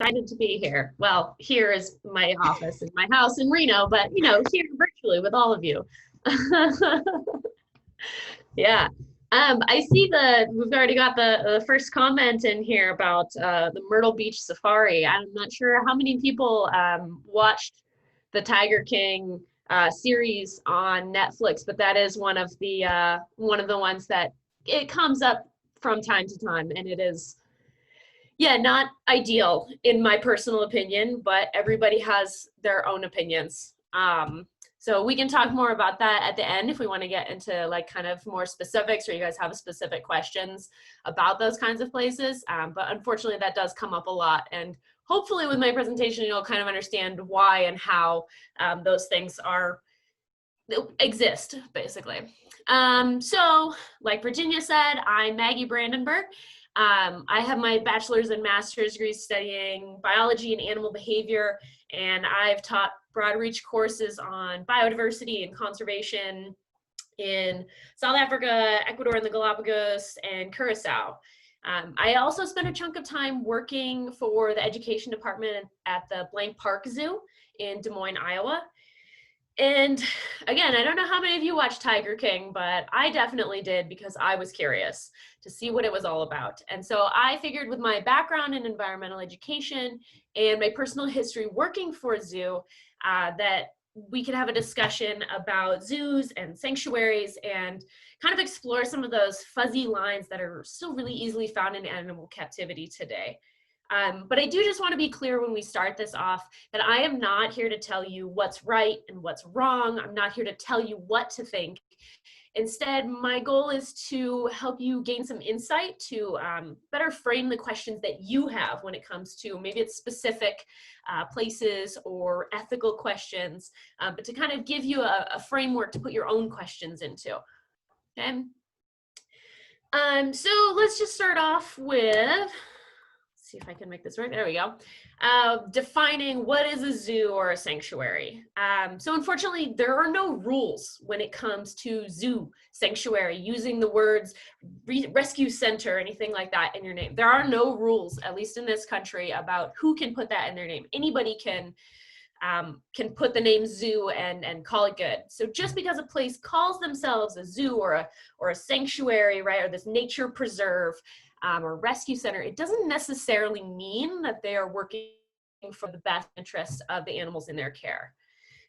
Excited to be here. Well, here is my office in my house in Reno, but here virtually with all of you. Yeah. I see we've already got the first comment in here about the Myrtle Beach Safari. I'm not sure how many people watched the Tiger King series on Netflix, but that is one of the ones that it comes up from time to time, and it is, yeah, not ideal in my personal opinion, but everybody has their own opinions. So we can talk more about that at the end if we want to get into like kind of more specifics, or you guys have specific questions about those kinds of places. But unfortunately that does come up a lot, and hopefully with my presentation you'll kind of understand why and how those things exist basically. So like Virginia said, I'm Maggie Brandenburg. I have my bachelor's and master's degrees studying biology and animal behavior, and I've taught Broadreach courses on biodiversity and conservation in South Africa, Ecuador and the Galapagos, and Curacao. I also spent a chunk of time working for the education department at the Blank Park Zoo in Des Moines, Iowa. And again, I don't know how many of you watched Tiger King, but I definitely did because I was curious to see what it was all about. And so I figured with my background in environmental education and my personal history working for a zoo, that we could have a discussion about zoos and sanctuaries and kind of explore some of those fuzzy lines that are still really easily found in animal captivity today. But I do just want to be clear when we start this off that I am not here to tell you what's right and what's wrong. I'm not here to tell you what to think. Instead, my goal is to help you gain some insight to better frame the questions that you have when it comes to maybe it's specific places or ethical questions, but to kind of give you a framework to put your own questions into. Okay. So let's just start off with, see if I can make this work. There we go. Defining what is a zoo or a sanctuary. So unfortunately, there are no rules when it comes to zoo, sanctuary, using the words rescue center, anything like that in your name. There are no rules, at least in this country, about who can put that in their name. Anybody can put the name zoo and call it good. So just because a place calls themselves a zoo or a sanctuary, right, or this nature preserve, or rescue center, it doesn't necessarily mean that they are working for the best interests of the animals in their care.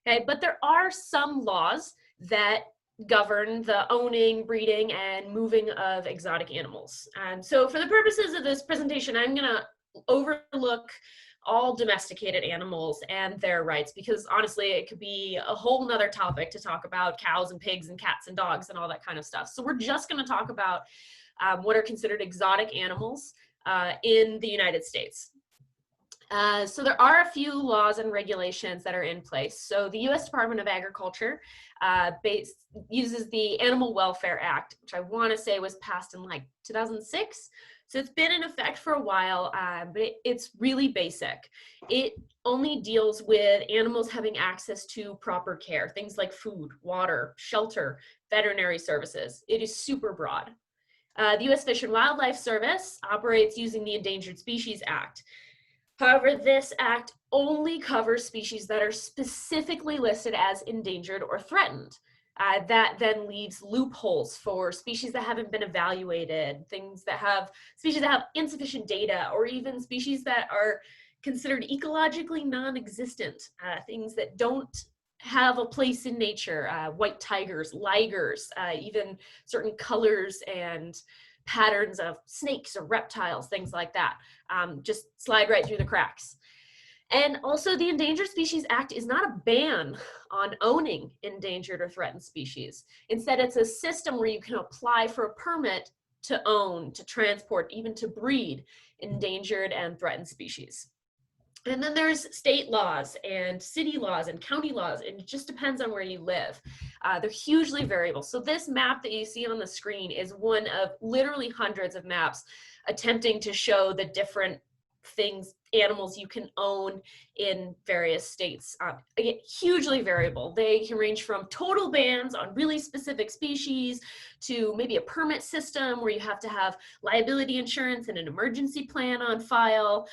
Okay, but there are some laws that govern the owning, breeding, and moving of exotic animals. So for the purposes of this presentation, I'm gonna overlook all domesticated animals and their rights, because honestly, it could be a whole nother topic to talk about cows and pigs and cats and dogs and all that kind of stuff. So we're just gonna talk about what are considered exotic animals in the United States. So there are a few laws and regulations that are in place. So the U.S. Department of Agriculture uses the Animal Welfare Act, which I want to say was passed in like 2006. So it's been in effect for a while, but it's really basic. It only deals with animals having access to proper care, things like food, water, shelter, veterinary services. It is super broad. The U.S. Fish and Wildlife Service operates using the Endangered Species Act. However, this act only covers species that are specifically listed as endangered or threatened. That then leaves loopholes for species that haven't been evaluated, species that have insufficient data, or even species that are considered ecologically non-existent, things that don't have a place in nature, white tigers, ligers, even certain colors and patterns of snakes or reptiles, things like that, just slide right through the cracks. And also the Endangered Species Act is not a ban on owning endangered or threatened species. Instead, it's a system where you can apply for a permit to own, to transport, even to breed endangered and threatened species. And then there's state laws and city laws and county laws, and it just depends on where you live. They're hugely variable. So this map that you see on the screen is one of literally hundreds of maps attempting to show the different things, animals you can own in various states. Again, hugely variable. They can range from total bans on really specific species to maybe a permit system where you have to have liability insurance and an emergency plan on file,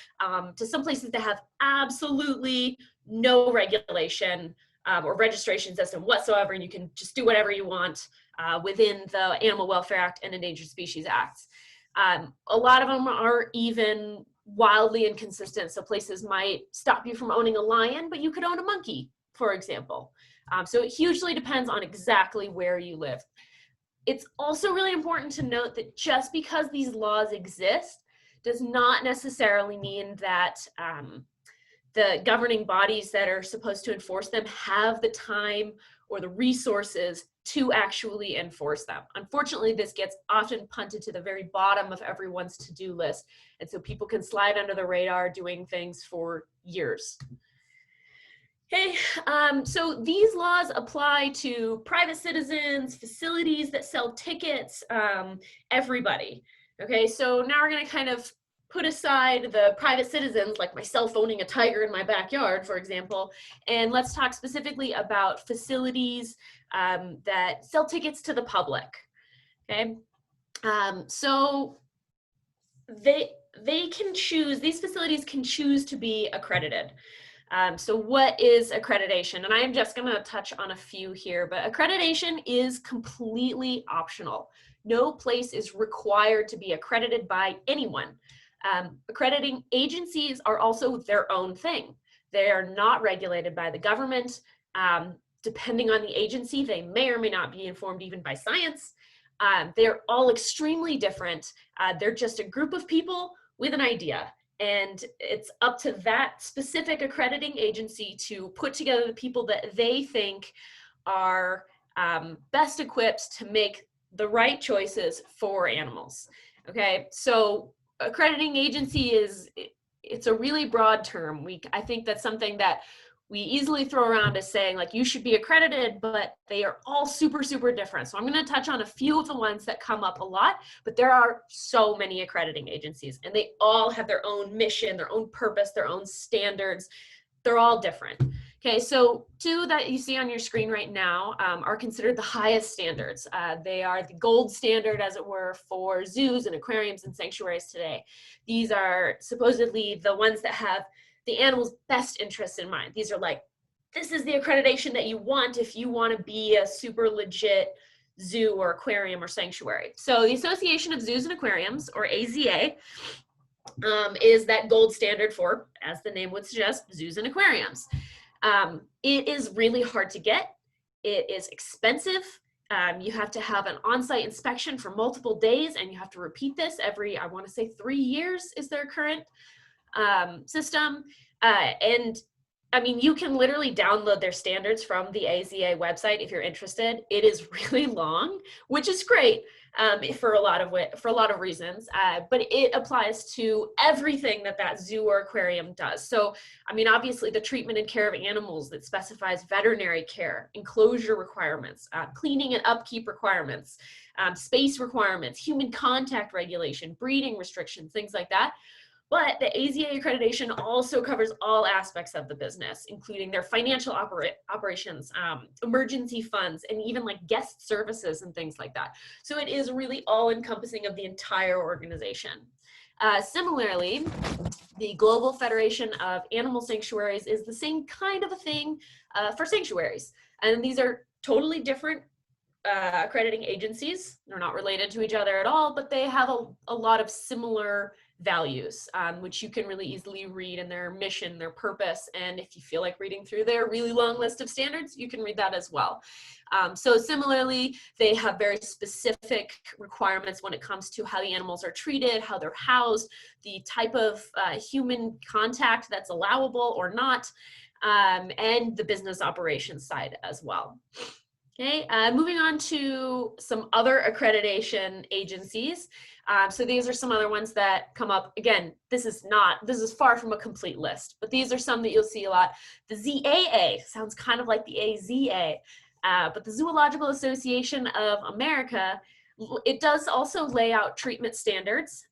to some places that have absolutely no regulation or registration system whatsoever, and you can just do whatever you want within the Animal Welfare Act and Endangered Species Act. A lot of them are even wildly inconsistent. So places might stop you from owning a lion, but you could own a monkey, for example. So it hugely depends on exactly where you live. It's also really important to note that just because these laws exist does not necessarily mean that the governing bodies that are supposed to enforce them have the time or the resources to actually enforce them. Unfortunately, this gets often punted to the very bottom of everyone's to-do list, and so people can slide under the radar doing things for years. Okay, so these laws apply to private citizens, facilities that sell tickets, everybody. Okay, so now we're gonna kind of put aside the private citizens, like myself owning a tiger in my backyard, for example, and let's talk specifically about facilities that sell tickets to the public. Okay, so they can choose, these facilities can choose to be accredited. So what is accreditation? And I am just going to touch on a few here, but accreditation is completely optional. No place is required to be accredited by anyone. Accrediting agencies are also their own thing. They are not regulated by the government. Depending on the agency, they may or may not be informed even by science. They're all extremely different. They're just a group of people with an idea. And it's up to that specific accrediting agency to put together the people that they think are best equipped to make the right choices for animals. Okay, so accrediting agency it's a really broad term. I think that's something that we easily throw around as saying like you should be accredited, but they are all super, super different. So I'm going to touch on a few of the ones that come up a lot, but there are so many accrediting agencies and they all have their own mission, their own purpose, their own standards. They're all different. Okay, so two that you see on your screen right now are considered the highest standards. They are the gold standard, as it were, for zoos and aquariums and sanctuaries today. These are supposedly the ones that have the animal's best interests in mind. These are like, this is the accreditation that you want if you want to be a super legit zoo or aquarium or sanctuary. So the Association of Zoos and Aquariums, or AZA, is that gold standard for, as the name would suggest, zoos and aquariums. It is really hard to get. It is expensive. You have to have an on-site inspection for multiple days, and you have to repeat this every, I want to say 3 years is their current system. And I mean, you can literally download their standards from the AZA website if you're interested. It is really long, which is great for a lot of reasons, but it applies to everything that zoo or aquarium does. So, I mean, obviously the treatment and care of animals that specifies veterinary care, enclosure requirements, cleaning and upkeep requirements, space requirements, human contact regulation, breeding restrictions, things like that. But the AZA accreditation also covers all aspects of the business, including their financial operations, emergency funds, and even like guest services and things like that. So it is really all encompassing of the entire organization. Similarly, the Global Federation of Animal Sanctuaries is the same kind of a thing for sanctuaries. And these are totally different accrediting agencies. They're not related to each other at all, but they have a lot of similar values, which you can really easily read in their mission, their purpose, and if you feel like reading through their really long list of standards, you can read that as well. So similarly, they have very specific requirements when it comes to how the animals are treated, how they're housed, the type of human contact that's allowable or not, and the business operations side as well. Okay, moving on to some other accreditation agencies. So these are some other ones that come up. Again, this is far from a complete list, but these are some that you'll see a lot. The ZAA sounds kind of like the AZA, but the Zoological Association of America, it does also lay out treatment standards,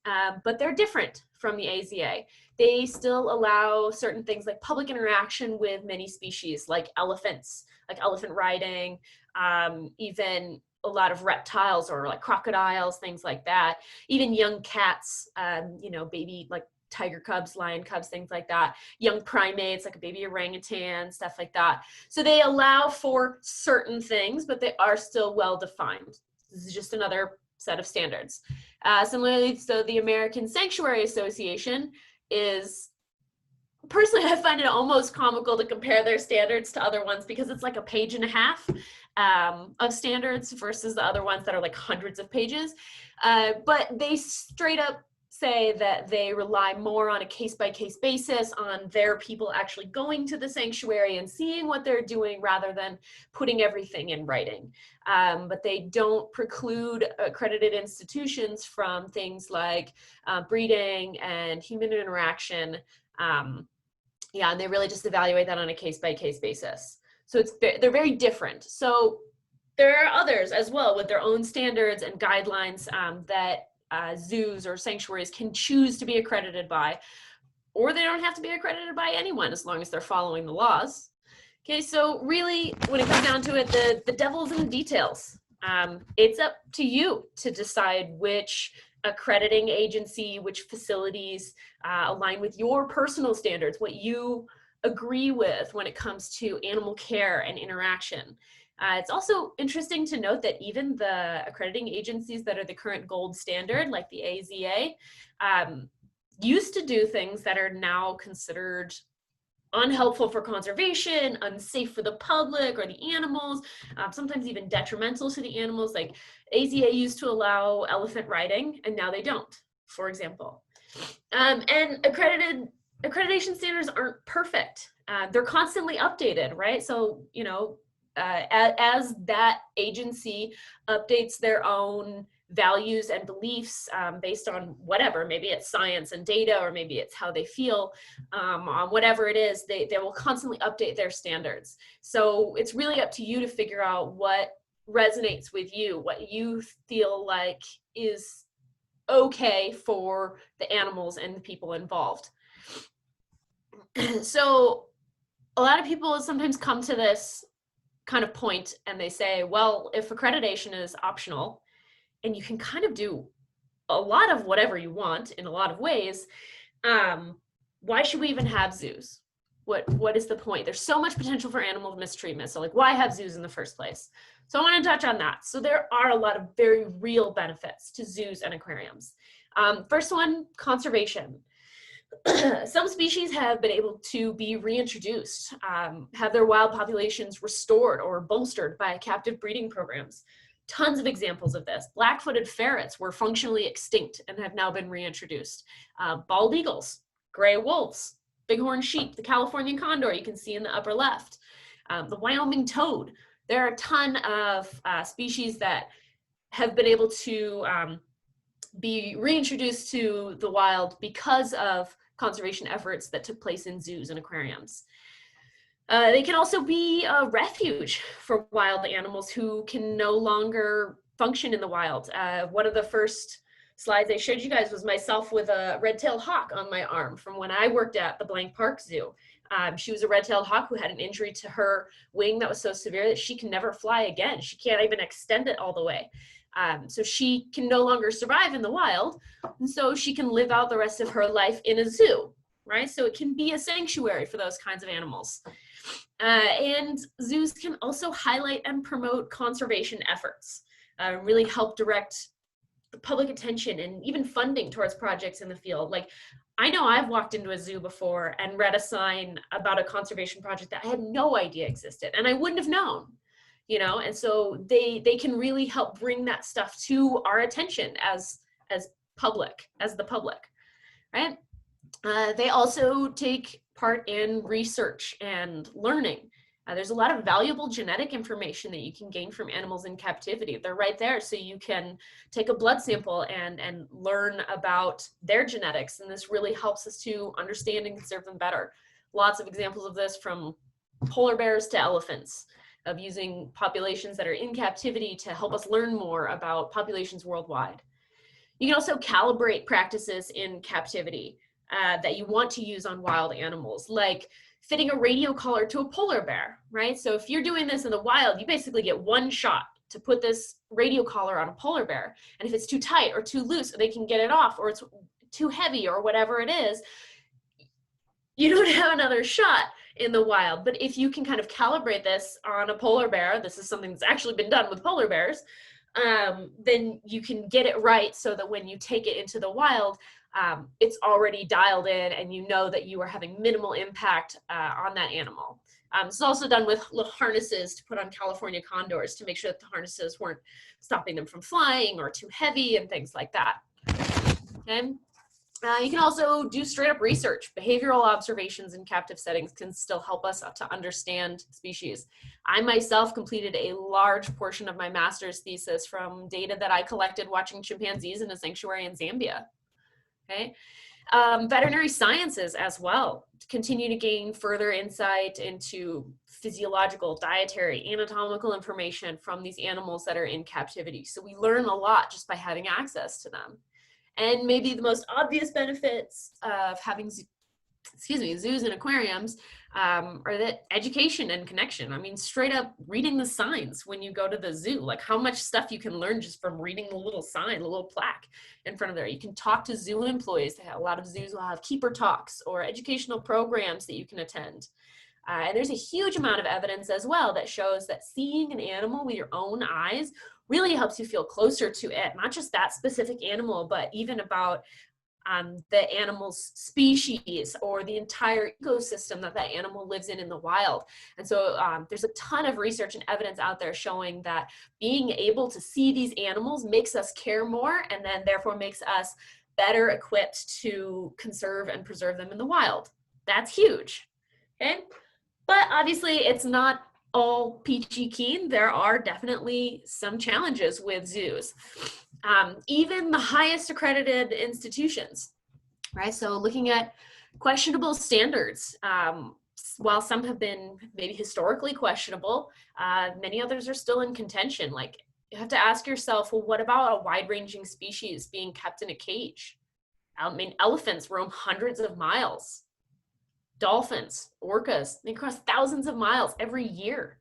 but they're different from the AZA. they still allow certain things like public interaction with many species, like elephants, like elephant riding, even a lot of reptiles or like crocodiles, things like that, even young cats, you know, baby like tiger cubs, lion cubs, things like that, young primates like a baby orangutan, stuff like that. So they allow for certain things, but they are still well defined. This is just another set of standards. Similarly, so the American Sanctuary Association is, personally, I find it almost comical to compare their standards to other ones because it's like a page and a half of standards versus the other ones that are like hundreds of pages. But they straight up say that they rely more on a case-by-case basis on their people actually going to the sanctuary and seeing what they're doing rather than putting everything in writing. But they don't preclude accredited institutions from things like breeding and human interaction. Yeah, and they really just evaluate that on a case-by-case basis. So they're very different. So there are others as well with their own standards and guidelines that zoos or sanctuaries can choose to be accredited by, or they don't have to be accredited by anyone as long as they're following the laws. Okay, so really, when it comes down to it, the devil's in the details. It's up to you to decide which accrediting agency, which facilities align with your personal standards, what you agree with when it comes to animal care and interaction. It's also interesting to note that even the accrediting agencies that are the current gold standard, like the AZA, used to do things that are now considered unhelpful for conservation, unsafe for the public or the animals, sometimes even detrimental to the animals. Like AZA used to allow elephant riding, and now they don't, for example. And accreditation standards aren't perfect. They're constantly updated, right? So, you know, as that agency updates their own values and beliefs based on whatever, maybe it's science and data, or maybe it's how they feel, on whatever it is, they will constantly update their standards. So it's really up to you to figure out what resonates with you, what you feel like is okay for the animals and the people involved. So a lot of people sometimes come to this kind of point and they say, well, if accreditation is optional and you can kind of do a lot of whatever you want in a lot of ways, why should we even have zoos? What is the point? There's so much potential for animal mistreatment. So like, why have zoos in the first place? So I want to touch on that. So there are a lot of very real benefits to zoos and aquariums. First one, conservation. Some species have been able to be reintroduced, have their wild populations restored or bolstered by captive breeding programs. Tons of examples of this. Black-footed ferrets were functionally extinct and have now been reintroduced. Bald eagles, gray wolves, bighorn sheep, the California condor you can see in the upper left, the Wyoming toad. There are a ton of species that have been able to be reintroduced to the wild because of conservation efforts that took place in zoos and aquariums. They can also be a refuge for wild animals who can no longer function in the wild. One of the first slides I showed you guys was myself with a red-tailed hawk on my arm from when I worked at the Blank Park Zoo. She was a red-tailed hawk who had an injury to her wing that was so severe that she can never fly again. She can't even extend it all the way. So she can no longer survive in the wild, and so she can live out the rest of her life in a zoo, right? So it can be a sanctuary for those kinds of animals. And zoos can also highlight and promote conservation efforts, really help direct public attention and even funding towards projects in the field. Like, I know I've walked into a zoo before and read a sign about a conservation project that I had no idea existed, and I wouldn't have known. You know, and so they can really help bring that stuff to our attention as the public, right? They also take part in research and learning. There's a lot of valuable genetic information that you can gain from animals in captivity. They're right there, so you can take a blood sample and learn about their genetics, and this really helps us to understand and conserve them better. Lots of examples of this, from polar bears to elephants, of using populations that are in captivity to help us learn more about populations worldwide. You can also calibrate practices in captivity. that you want to use on wild animals, like fitting a radio collar to a polar bear, right? So if you're doing this in the wild, you basically get one shot to put this radio collar on a polar bear. And if it's too tight or too loose, they can get it off, or it's too heavy or whatever it is, you don't have another shot in the wild. But if you can kind of calibrate this on a polar bear, this is something that's actually been done with polar bears, then you can get it right so that when you take it into the wild, it's already dialed in and you know that you are having minimal impact on that animal. It's also done with little harnesses to put on California condors to make sure that the harnesses weren't stopping them from flying or too heavy and things like that. Okay. You can also do straight up research. Behavioral observations in captive settings can still help us to understand species. I myself completed a large portion of my master's thesis from data that I collected watching chimpanzees in a sanctuary in Zambia. Okay. Veterinary sciences as well continue to gain further insight into physiological, dietary, anatomical information from these animals that are in captivity. So we learn a lot just by having access to them. And maybe the most obvious benefits of having, zoos and aquariums are that education and connection. I mean, straight up reading the signs when you go to the zoo, like how much stuff you can learn just from reading the little sign, the little plaque in front of there. You can talk to zoo employees. A lot of zoos will have keeper talks or educational programs that you can attend. And there's a huge amount of evidence as well that shows that seeing an animal with your own eyes really helps you feel closer to it, not just that specific animal, but even about the animal's species or the entire ecosystem that that animal lives in the wild. And so there's a ton of research and evidence out there showing that being able to see these animals makes us care more, and then therefore makes us better equipped to conserve and preserve them in the wild. That's huge, okay? But obviously it's not all peachy keen. There are definitely some challenges with zoos. Even the highest accredited institutions, right? So looking at questionable standards, while some have been maybe historically questionable, many others are still in contention. Like, you have to ask yourself, well, what about a wide-ranging species being kept in a cage? I mean, elephants roam hundreds of miles. Dolphins, orcas, they cross thousands of miles every year.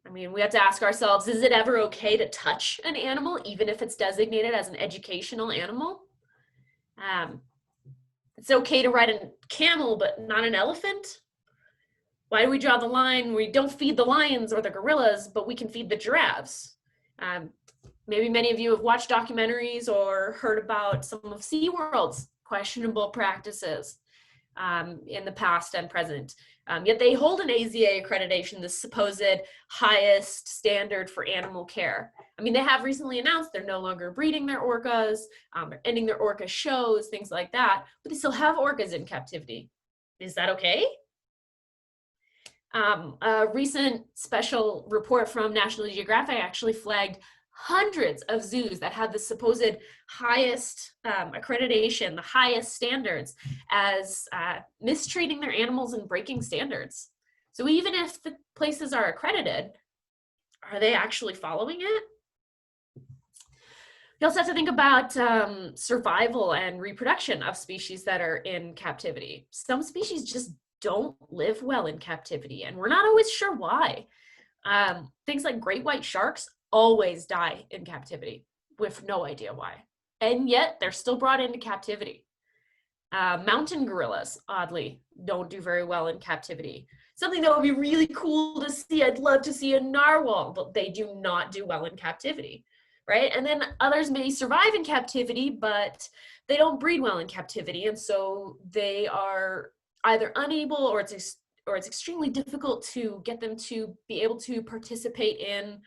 I mean, we have to ask ourselves, is it ever okay to touch an animal, even if it's designated as an educational animal? It's okay to ride a camel, but not an elephant? Why do we draw the line? We don't feed the lions or the gorillas, but we can feed the giraffes. Maybe many of you have watched documentaries or heard about some of SeaWorld's questionable practices in the past and present. Yet they hold an AZA accreditation, the supposed highest standard for animal care. I mean, they have recently announced they're no longer breeding their orcas, they're ending their orca shows, things like that, but they still have orcas in captivity. Is that okay? A recent special report from National Geographic actually flagged hundreds of zoos that had the supposed highest accreditation, the highest standards, as mistreating their animals and breaking standards. So even if the places are accredited, are they actually following it? You also have to think about survival and reproduction of species that are in captivity. Some species just don't live well in captivity, and we're not always sure why. Things like great white sharks always die in captivity with no idea why. And yet they're still brought into captivity. Mountain gorillas, oddly, don't do very well in captivity. Something that would be really cool to see, I'd love to see a narwhal, but they do not do well in captivity, right? And then others may survive in captivity, but they don't breed well in captivity. And so they are either unable, or it's extremely difficult to get them to be able to participate in,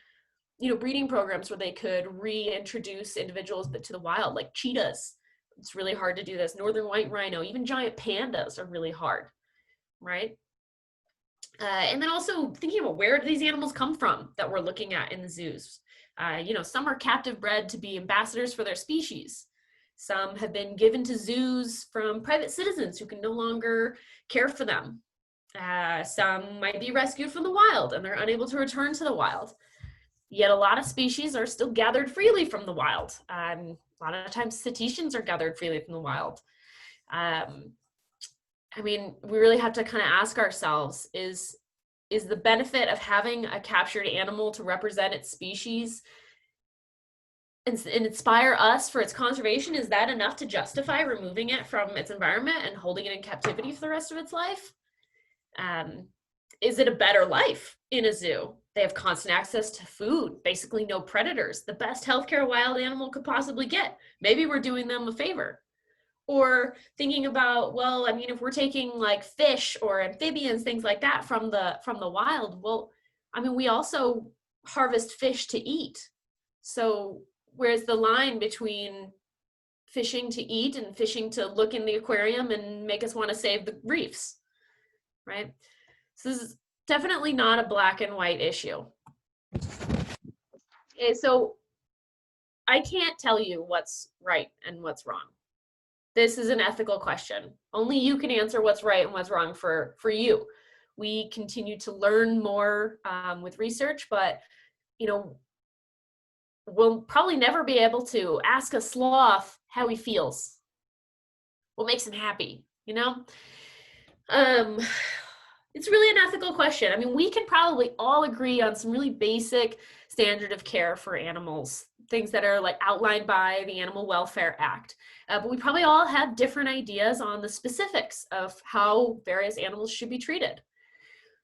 you know, breeding programs where they could reintroduce individuals to the wild, like cheetahs. It's really hard to do this. Northern white rhino, even giant pandas are really hard, right? And then also thinking about, where do these animals come from that we're looking at in the zoos? You know, some are captive bred to be ambassadors for their species. Some have been given to zoos from private citizens who can no longer care for them. Some might be rescued from the wild and they're unable to return to the wild. Yet a lot of species are still gathered freely from the wild. A lot of times cetaceans are gathered freely from the wild. I mean, we really have to kind of ask ourselves, is the benefit of having a captured animal to represent its species and inspire us for its conservation, is that enough to justify removing it from its environment and holding it in captivity for the rest of its life? Is it a better life in a zoo? They have constant access to food, basically no predators, the best healthcare a wild animal could possibly get. Maybe we're doing them a favor. Or thinking about, well, I mean, if we're taking like fish or amphibians, things like that from the wild, well, I mean, we also harvest fish to eat. So where's the line between fishing to eat and fishing to look in the aquarium and make us want to save the reefs, right? So this is definitely not a black and white issue. Okay, so I can't tell you what's right and what's wrong. This is an ethical question. Only you can answer what's right and what's wrong for you. We continue to learn more with research, but you know, we'll probably never be able to ask a sloth how he feels, what makes him happy, you know? It's really an ethical question. I mean, we can probably all agree on some really basic standard of care for animals, things that are like outlined by the Animal Welfare Act. But we probably all have different ideas on the specifics of how various animals should be treated.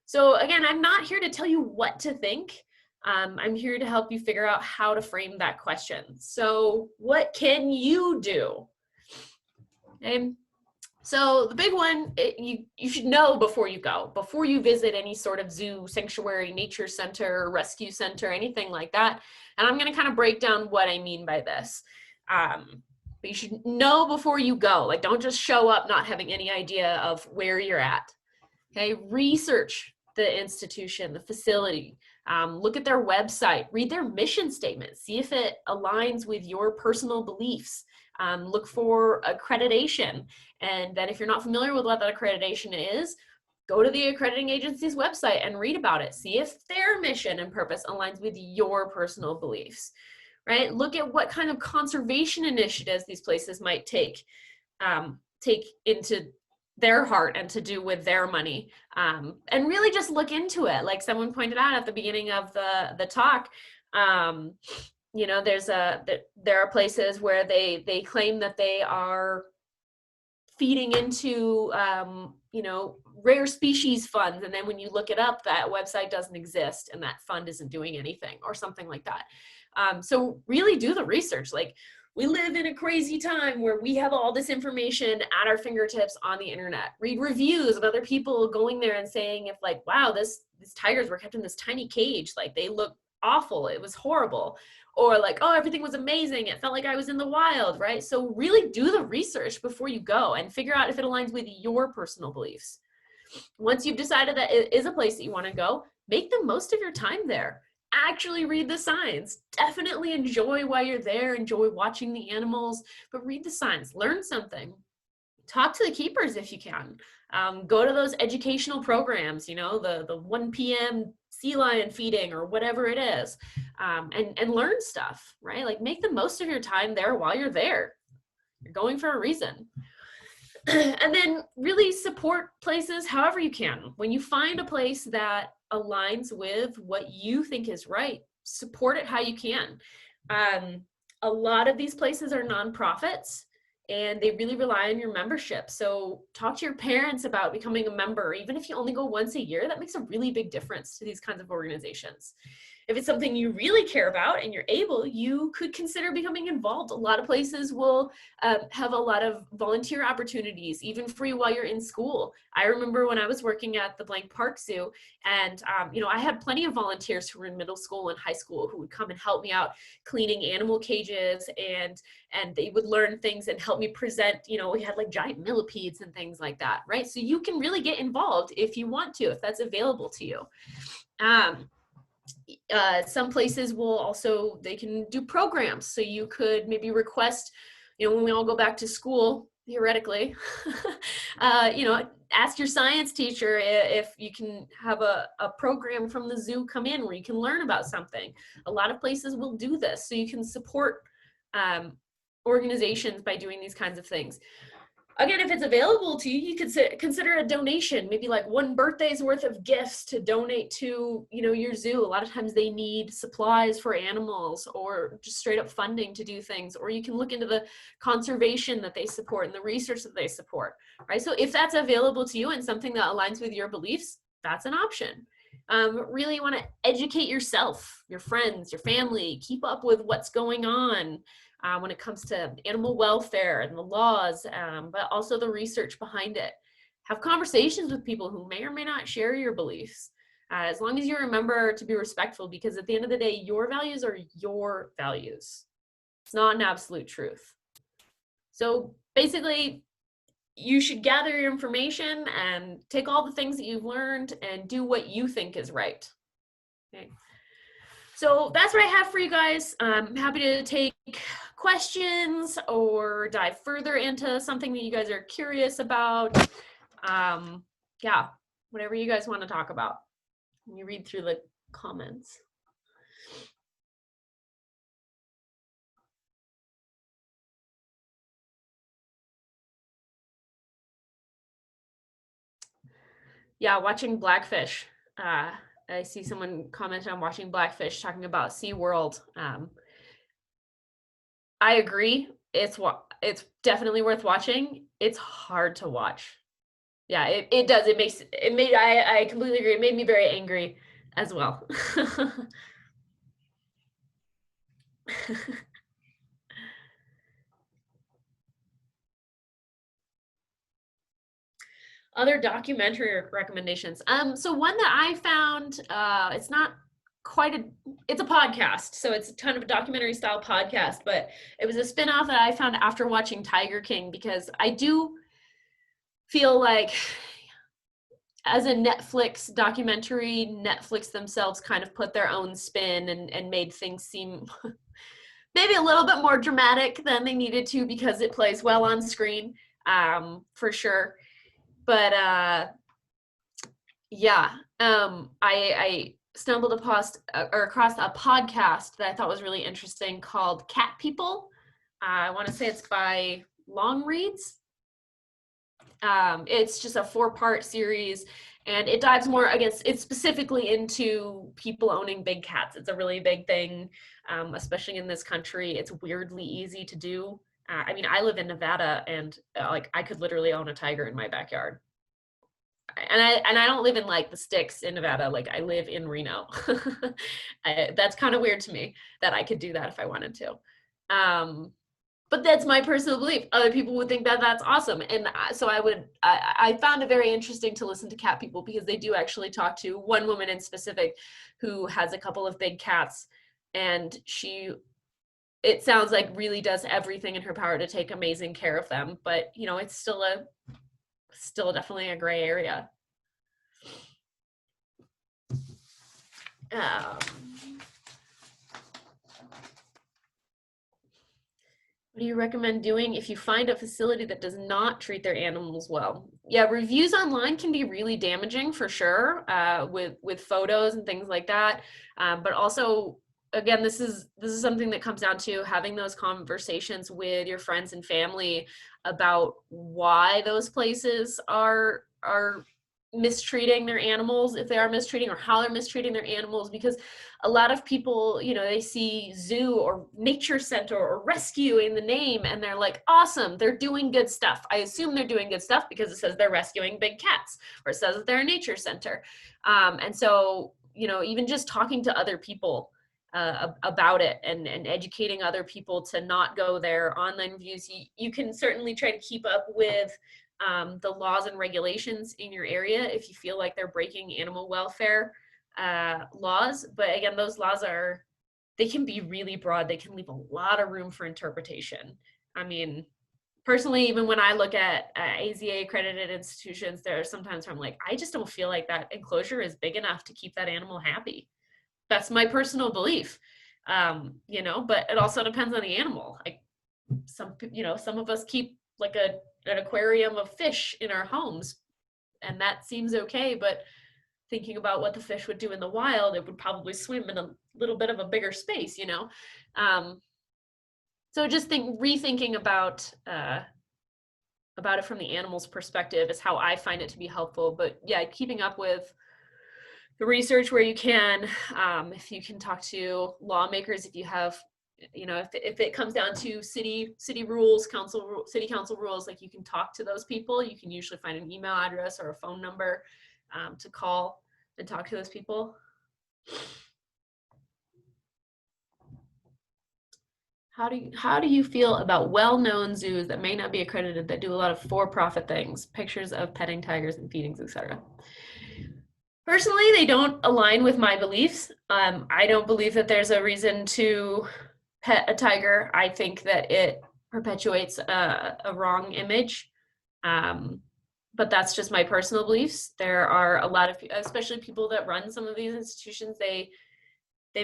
So again, I'm not here to tell you what to think. I'm here to help you figure out how to frame that question. So what can you do? Okay. So the big one, you should know before you go, before you visit any sort of zoo, sanctuary, nature center, rescue center, anything like that. And I'm going to kind of break down what I mean by this. But you should know before you go. Like, don't just show up not having any idea of where you're at. Okay, research the institution, the facility. Look at their website, read their mission statement, see if it aligns with your personal beliefs. Look for accreditation. And then if you're not familiar with what that accreditation is, go to the accrediting agency's website and read about it. See if their mission and purpose aligns with your personal beliefs, right? Look at what kind of conservation initiatives these places might take into their heart and to do with their money, and really just look into it. Like someone pointed out at the beginning of the talk, you know, there are places where they claim that they are feeding into you know, rare species funds, and then when you look it up, that website doesn't exist and that fund isn't doing anything or something like that. So really do the research. Like, we live in a crazy time where we have all this information at our fingertips on the internet. Read reviews of other people going there and saying, if like, wow, these tigers were kept in this tiny cage, like they look awful, it was horrible. Or like, oh, everything was amazing, it felt like I was in the wild, right? So really do the research before you go and figure out if it aligns with your personal beliefs. Once you've decided that it is a place that you want to go, make the most of your time there. Actually read the signs. Definitely enjoy while you're there, enjoy watching the animals, but read the signs, learn something. Talk to the keepers if you can. Go to those educational programs, you know, the 1 p.m. sea lion feeding or whatever it is, and learn stuff, right? Like, make the most of your time there while you're there. You're going for a reason. And then really support places however you can. When you find a place that aligns with what you think is right, support it how you can. A lot of these places are nonprofits and they really rely on your membership. So talk to your parents about becoming a member. Even if you only go once a year, that makes a really big difference to these kinds of organizations. If it's something you really care about and you're able, you could consider becoming involved. A lot of places will have a lot of volunteer opportunities, even free while you're in school. I remember when I was working at the Blank Park Zoo, and you know, I had plenty of volunteers who were in middle school and high school who would come and help me out cleaning animal cages, and they would learn things and help me present. You know, we had like giant millipedes and things like that, right? So you can really get involved if you want to, if that's available to you. Some places will also, they can do programs. So you could maybe request, you know, when we all go back to school, theoretically, you know, ask your science teacher if you can have a program from the zoo come in where you can learn about something. A lot of places will do this. So you can support organizations by doing these kinds of things. again, if it's available to you, you could consider a donation, maybe like one birthday's worth of gifts to donate to, your zoo. A lot of times they need supplies for animals, or just straight up funding to do things. Or you can look into the conservation that they support and the research that they support, right? So if that's available to you and something that aligns with your beliefs, that's an option. Really want to educate yourself, your friends, your family, keep up with what's going on when it comes to animal welfare and the laws, but also the research behind it. Have conversations with people who may or may not share your beliefs, as long as you remember to be respectful, because at the end of the day, your values are your values. It's not an absolute truth. So basically, you should gather your information and take all the things that you've learned and do what you think is right. Okay. So that's what I have for you guys. I'm happy to take questions or dive further into something that you guys are curious about. Yeah, whatever you guys want to talk about. Let me read through the comments. Yeah, watching Blackfish. I see someone commented on watching Blackfish, talking about SeaWorld. I agree. It's definitely worth watching. It's hard to watch. Yeah, it does. I completely agree. It made me very angry as well. Other documentary recommendations. So one that I found, it's not quite it's a podcast. So it's kind of a documentary style podcast, but it was a spinoff that I found after watching Tiger King, because I do feel like as a Netflix documentary, Netflix themselves kind of put their own spin and made things seem maybe a little bit more dramatic than they needed to, because it plays well on screen, for sure. But yeah, I stumbled across a podcast that I thought was really interesting called Cat People. I want to say it's by Long Reads. It's just a 4-part series, and it dives more, it's specifically into people owning big cats. It's a really big thing, especially in this country. It's weirdly easy to do. I mean, I live in Nevada, and I could literally own a tiger in my backyard. And I don't live in like the sticks in Nevada. Like, I live in Reno. That's kind of weird to me that I could do that if I wanted to. But that's my personal belief. Other people would think that that's awesome. And so I found it very interesting to listen to Cat People, because they do actually talk to one woman in specific who has a couple of big cats, and it sounds like really does everything in her power to take amazing care of them. But, it's still definitely a gray area. What do you recommend doing if you find a facility that does not treat their animals well? Yeah, reviews online can be really damaging, for sure, with photos and things like that. But also, again, this is something that comes down to having those conversations with your friends and family about why those places are mistreating their animals, if they are mistreating, or how they're mistreating their animals. Because a lot of people, they see zoo or nature center or rescue in the name, and they're like, awesome, they're doing good stuff. I assume they're doing good stuff because it says they're rescuing big cats, or it says that they're a nature center. And so, even just talking to other people about it, and educating other people to not go there. Online reviews, you can certainly try to keep up with the laws and regulations in your area if you feel like they're breaking animal welfare laws. But again, those laws they can be really broad. They can leave a lot of room for interpretation. I mean, personally, even when I look at AZA accredited institutions, there are sometimes where I'm like, I just don't feel like that enclosure is big enough to keep that animal happy. That's my personal belief. But it also depends on the animal. Like, some of us keep like an aquarium of fish in our homes, and that seems okay. But thinking about what the fish would do in the wild, it would probably swim in a little bit of a bigger space, So just rethinking about about it from the animal's perspective is how I find it to be helpful. But yeah, keeping up with the research where you can, if you can talk to lawmakers, if you have, you know, if it comes down to city rules, city council rules, like you can talk to those people. You can usually find an email address or a phone number to call and talk to those people. How do you feel about well-known zoos that may not be accredited that do a lot of for-profit things, pictures of petting tigers and feedings, etc.? Personally, they don't align with my beliefs. I don't believe that there's a reason to pet a tiger. I think that it perpetuates a wrong image. But that's just my personal beliefs. There are a lot of, especially people that run some of these institutions, they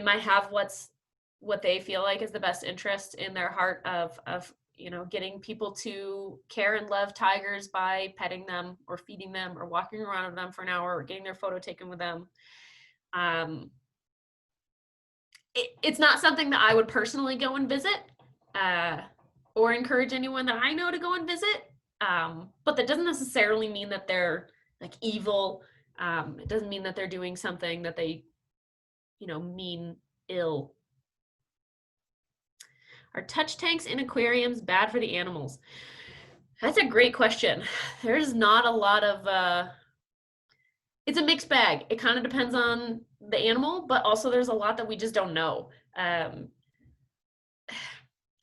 might have what they feel like is the best interest in their heart of you know, getting people to care and love tigers by petting them or feeding them or walking around with them for an hour or getting their photo taken with them. It's not something that I would personally go and visit or encourage anyone that I know to go and visit. But that doesn't necessarily mean that they're like evil. It doesn't mean that they're doing something that they, you know, mean ill. Are touch tanks in aquariums bad for the animals? That's a great question. There's not a lot of, it's a mixed bag. It kind of depends on the animal, but also there's a lot that we just don't know.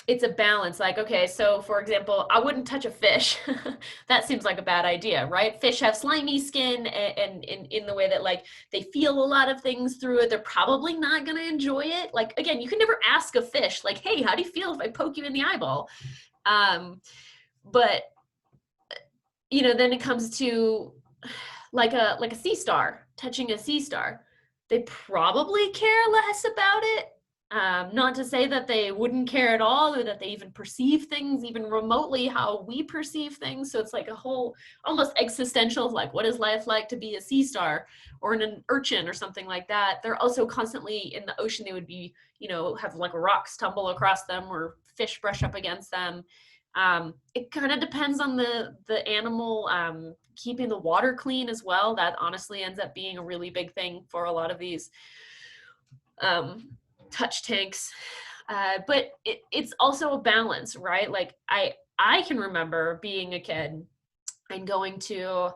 It's a balance. Like, okay, so for example, I wouldn't touch a fish. That seems like a bad idea, right? Fish have slimy skin and in the way that like they feel a lot of things through it. They're probably not going to enjoy it. Like, again, you can never ask a fish like, hey, how do you feel if I poke you in the eyeball? But you know, then it comes to like a sea star, touching a sea star. They probably care less about it. Not to say that they wouldn't care at all or that they even perceive things even remotely how we perceive things. So it's like a whole almost existential, like what is life like to be a sea star or an urchin or something like that. They're also constantly in the ocean. They would be, you know, have like rocks tumble across them or fish brush up against them. It kind of depends on the animal keeping the water clean as well. That honestly ends up being a really big thing for a lot of these touch tanks. But it's also a balance, right? Like I can remember being a kid and going to,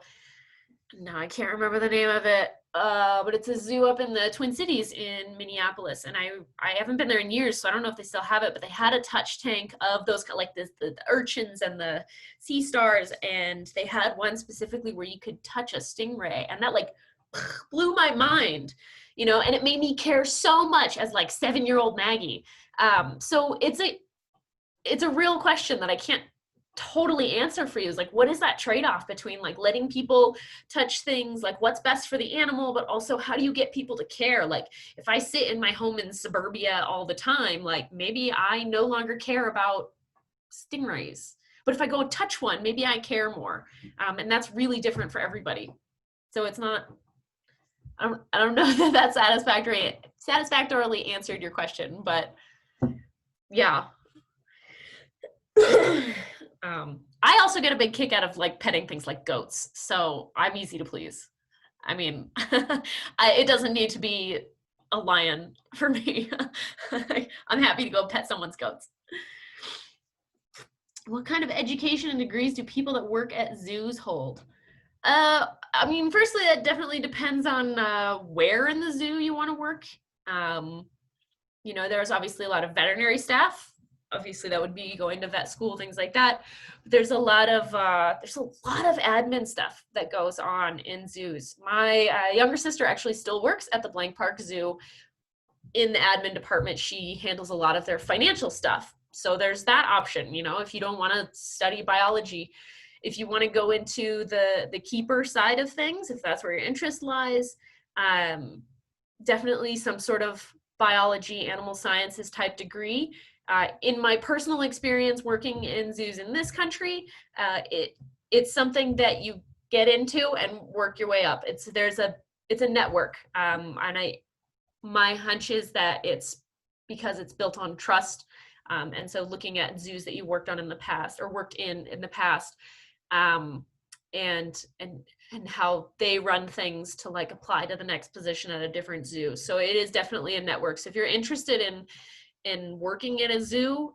now I can't remember the name of it, but it's a zoo up in the Twin Cities in Minneapolis, and I haven't been there in years, so I don't know if they still have it. But they had a touch tank of those like the urchins and the sea stars, and they had one specifically where you could touch a stingray, and that like blew my mind, you know, and it made me care so much as like 7-year-old Maggie. So it's a real question that I can't totally answer for you. Is like, what is that trade-off between like letting people touch things, like what's best for the animal, but also how do you get people to care? Like if I sit in my home in suburbia all the time, like maybe I no longer care about stingrays, but if I go touch one, maybe I care more. And that's really different for everybody. So it's not, I don't know that that satisfactorily answered your question, but yeah. I also get a big kick out of like petting things like goats, so I'm easy to please. I mean, it doesn't need to be a lion for me. I'm happy to go pet someone's goats. What kind of education and degrees do people that work at zoos hold? I mean, firstly, that definitely depends on where in the zoo you want to work. You know, there's obviously a lot of veterinary staff. Obviously, that would be going to vet school, things like that. But there's a lot of admin stuff that goes on in zoos. My younger sister actually still works at the Blank Park Zoo in the admin department. She handles a lot of their financial stuff. So there's that option. You know, if you don't want to study biology, if you want to go into the keeper side of things, if that's where your interest lies, definitely some sort of biology, animal sciences type degree. In my personal experience working in zoos in this country, it's something that you get into and work your way up. It's a network, and my hunch is that it's because it's built on trust. And so looking at zoos that you worked on in the past or worked in the past, and how they run things to like apply to the next position at a different zoo. So it is definitely a network. So if you're interested in working at a zoo,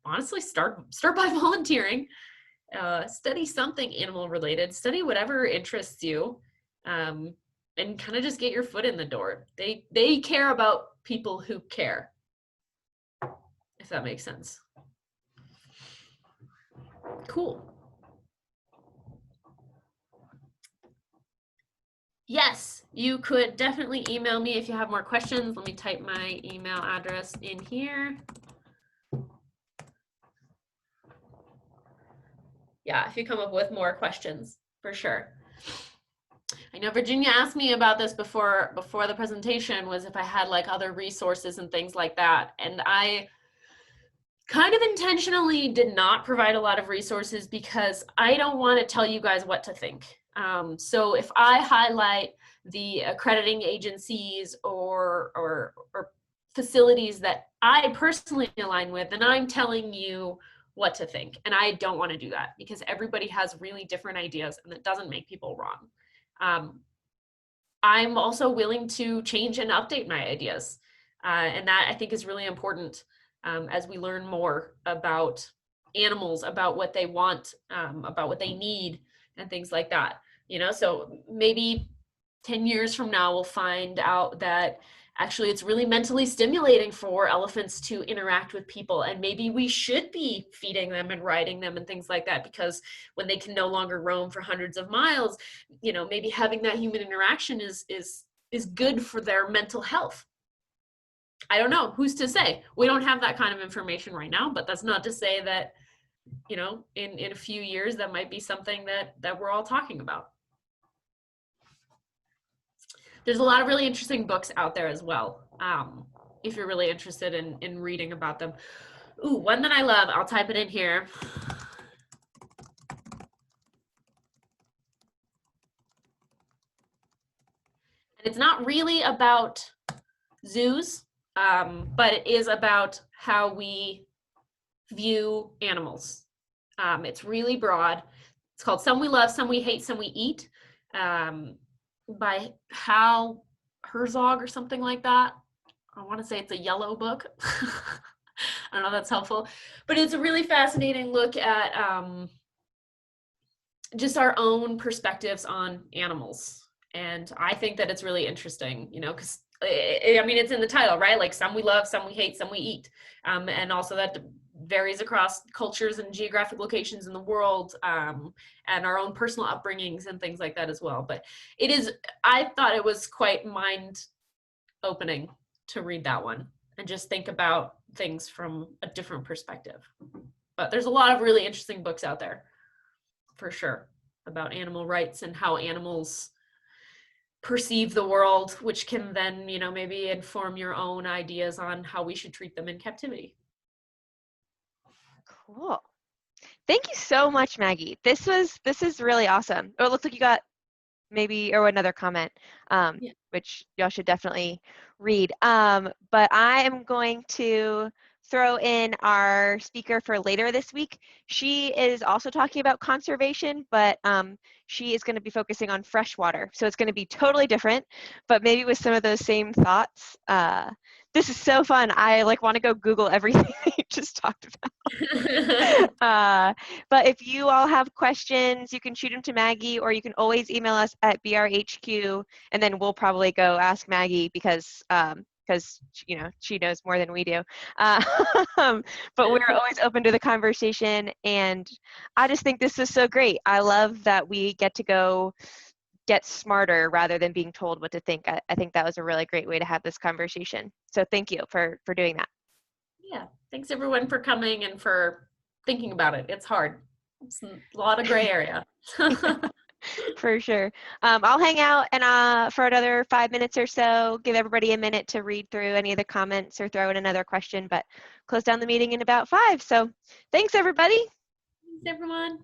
honestly, start by volunteering. Study something animal related. Study whatever interests you, and kind of just get your foot in the door. They care about people who care, if that makes sense. Cool. Yes, you could definitely email me if you have more questions. Let me type my email address in here. Yeah, if you come up with more questions, for sure. I know Virginia asked me about this before the presentation, was if I had like other resources and things like that. And I kind of intentionally did not provide a lot of resources because I don't want to tell you guys what to think. So if I highlight the accrediting agencies or facilities that I personally align with, then I'm telling you what to think. And I don't want to do that because everybody has really different ideas and it doesn't make people wrong. I'm also willing to change and update my ideas. And that I think is really important as we learn more about animals, about what they want, about what they need, and things like that. You know, so maybe 10 years from now, we'll find out that actually it's really mentally stimulating for elephants to interact with people. And maybe we should be feeding them and riding them and things like that, because when they can no longer roam for hundreds of miles, you know, maybe having that human interaction is good for their mental health. I don't know, who's to say? We don't have that kind of information right now, but that's not to say that, you know, in a few years, that might be something that we're all talking about. There's a lot of really interesting books out there as well, if you're really interested in reading about them. Ooh, one that I love, I'll type it in here. And it's not really about zoos, but it is about how we view animals. It's really broad. It's called Some We Love, Some We Hate, Some We Eat, by Hal Herzog or something like that. I want to say it's a yellow book. I don't know if that's helpful, but it's a really fascinating look at just our own perspectives on animals. And I think that it's really interesting, you know, because I mean, it's in the title, right? Like some we love, some we hate, some we eat. And also that varies across cultures and geographic locations in the world, and our own personal upbringings and things like that as well. But it is, I thought it was quite mind opening to read that one and just think about things from a different perspective. But there's a lot of really interesting books out there, for sure, about animal rights and how animals perceive the world, which can then, you know, maybe inform your own ideas on how we should treat them in captivity. Cool. Thank you so much, Maggie. This is really awesome. Oh, it looks like you got maybe or another comment, yeah, which y'all should definitely read. But I am going to throw in our speaker for later this week. She is also talking about conservation, but she is going to be focusing on freshwater. So it's going to be totally different, but maybe with some of those same thoughts. This is so fun. I like want to go Google everything you just talked about. But if you all have questions, you can shoot them to Maggie, or you can always email us at BRHQ, and then we'll probably go ask Maggie because you know she knows more than we do. But we're always open to the conversation, and I just think this is so great. I love that we get to go get smarter rather than being told what to think. I think that was a really great way to have this conversation. So thank you for doing that. Yeah, thanks everyone for coming and for thinking about it. It's hard. It's a lot of gray area. For sure. I'll hang out and for another 5 minutes or so, give everybody a minute to read through any of the comments or throw in another question, but close down the meeting in about 5. So thanks everybody. Thanks everyone.